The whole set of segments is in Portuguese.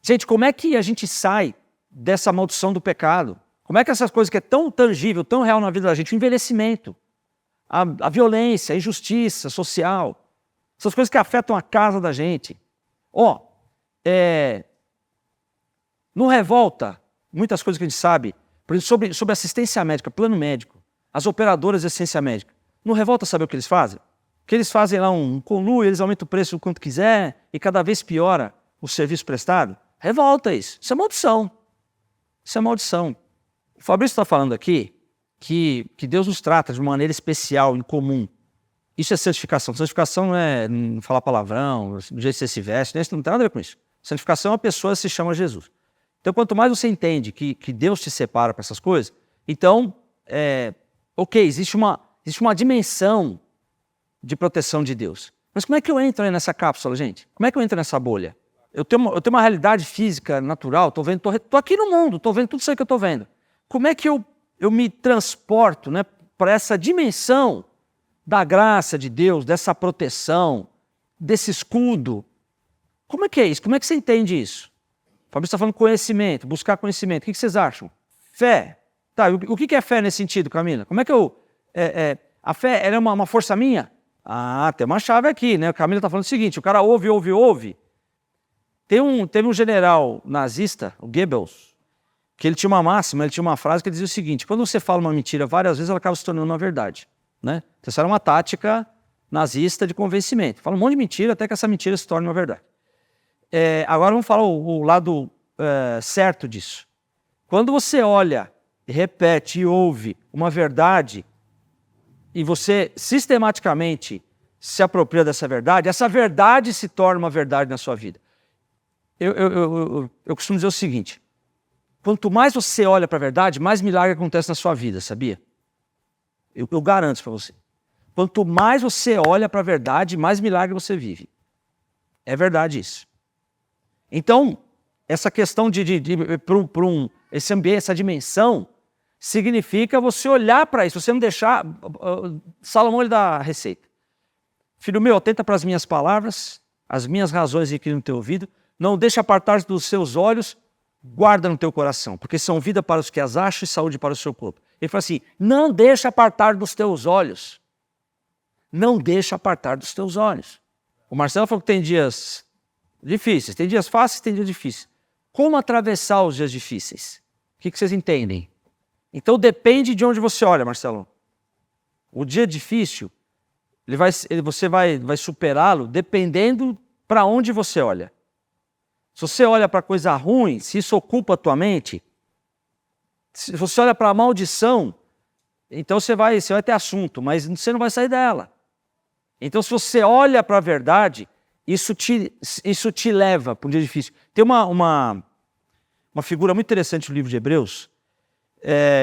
Gente, como é que a gente sai dessa maldição do pecado? Como é que essas coisas que é tão tangível, tão real na vida da gente, o envelhecimento, a violência, a injustiça social, essas coisas que afetam a casa da gente. Não revolta muitas coisas que a gente sabe, por exemplo, sobre assistência médica, plano médico, as operadoras de assistência médica. Não revolta saber o que eles fazem? Que eles fazem lá um conluio, eles aumentam o preço o quanto quiser e cada vez piora o serviço prestado? Revolta isso. Isso é maldição. Isso é maldição. O Fabrício está falando aqui que Deus nos trata de uma maneira especial, em comum. Isso é santificação. Santificação não é não falar palavrão, do jeito que você se veste, isso não tem nada a ver com isso. Santificação é uma pessoa que se chama Jesus. Então, quanto mais você entende que Deus te separa para essas coisas, então, existe uma dimensão de proteção de Deus. Mas como é que eu entro aí nessa cápsula, gente? Como é que eu entro nessa bolha? Eu tenho uma realidade física, natural, tô aqui no mundo, tô vendo tudo isso aí que eu tô vendo. Como é que eu me transporto, né, para essa dimensão da graça de Deus, dessa proteção, desse escudo? Como é que é isso? Como é que você entende isso? O Fabrício está falando conhecimento, buscar conhecimento. O que vocês acham? Fé. Tá, o que é fé nesse sentido, Camila? Como é que a fé ela é uma força minha? Ah, tem uma chave aqui, né? A Camila está falando o seguinte, o cara ouve. Teve um general nazista, o Goebbels, que ele tinha uma máxima, ele tinha uma frase que ele dizia o seguinte: quando você fala uma mentira várias vezes, ela acaba se tornando uma verdade. Né? Então, essa era uma tática nazista de convencimento. Fala um monte de mentira até que essa mentira se torne uma verdade. Agora vamos falar o lado certo disso. Quando você olha, repete e ouve uma verdade e você sistematicamente se apropria dessa verdade, essa verdade se torna uma verdade na sua vida. Eu costumo dizer o seguinte: quanto mais você olha para a verdade, mais milagre acontece na sua vida, sabia? Eu garanto isso para você. Quanto mais você olha para a verdade, mais milagre você vive. É verdade isso. Então, essa questão esse ambiente, essa dimensão, significa você olhar para isso, você não deixar... Salomão, ele dá a receita. Filho meu, atenta para as minhas palavras, as minhas razões aqui no teu ouvido, não deixa apartar dos seus olhos, guarda no teu coração, porque são vida para os que as acham e saúde para o seu corpo. Ele fala assim, não deixa apartar dos teus olhos. Não deixa apartar dos teus olhos. O Marcelo falou que tem dias difíceis, tem dias fáceis, tem dias difíceis. Como atravessar os dias difíceis? O que vocês entendem? Então depende de onde você olha, Marcelo. O dia difícil, você vai superá-lo dependendo para onde você olha. Se você olha para coisa ruim, se isso ocupa a tua mente, se você olha para a maldição, então você vai ter assunto, mas você não vai sair dela. Então se você olha para a verdade, isso te leva para um dia difícil. Tem uma figura muito interessante no livro de Hebreus,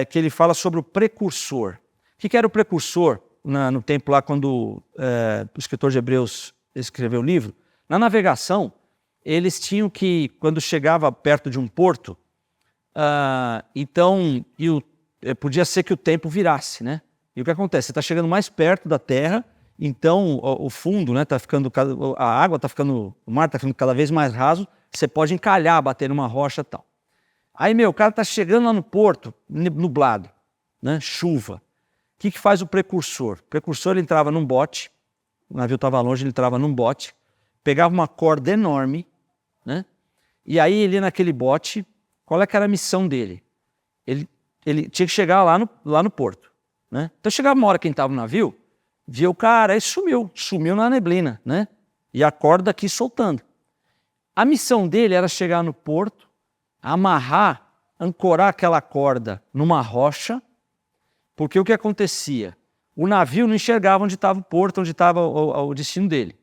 que ele fala sobre o precursor. O que era o precursor no tempo lá quando o escritor de Hebreus escreveu o livro? Na navegação, eles tinham que, quando chegava perto de um porto, podia ser que o tempo virasse, né? E o que acontece? Você está chegando mais perto da terra, então o fundo, né, a água está ficando, o mar está ficando cada vez mais raso, você pode encalhar, bater numa rocha e tal. Aí, o cara está chegando lá no porto, nublado, né, chuva. O que faz o precursor? O precursor, ele entrava num bote, o navio estava longe, ele entrava num bote, pegava uma corda enorme, né, e aí ele naquele bote, qual é que era a missão dele? Ele tinha que chegar lá no porto. Né? Então chegava uma hora quem estava no navio, via o cara e sumiu na neblina, né? E a corda aqui soltando. A missão dele era chegar no porto, ancorar aquela corda numa rocha, porque o que acontecia? O navio não enxergava onde estava o porto, onde estava o destino dele.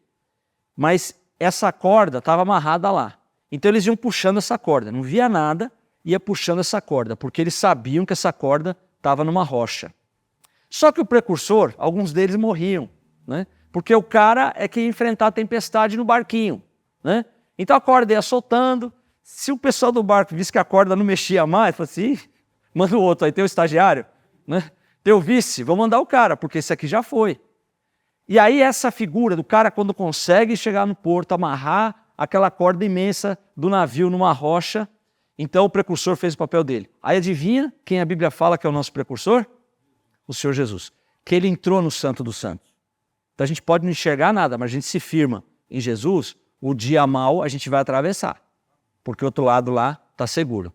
Mas essa corda estava amarrada lá. Então eles iam puxando essa corda, não via nada, ia puxando essa corda, porque eles sabiam que essa corda estava numa rocha. Só que o precursor, alguns deles morriam, né? Porque o cara é que ia enfrentar a tempestade no barquinho, né? Então a corda ia soltando, se o pessoal do barco visse que a corda não mexia mais, falou assim, manda o outro, aí tem o estagiário, né? Tem o vice, vou mandar o cara, porque esse aqui já foi. E aí essa figura do cara quando consegue chegar no porto, amarrar aquela corda imensa do navio numa rocha. Então o precursor fez o papel dele. Aí adivinha quem a Bíblia fala que é o nosso precursor? O Senhor Jesus. Que ele entrou no Santo dos Santos. Então a gente pode não enxergar nada, mas a gente se firma em Jesus, o dia mau a gente vai atravessar. Porque o outro lado lá está seguro.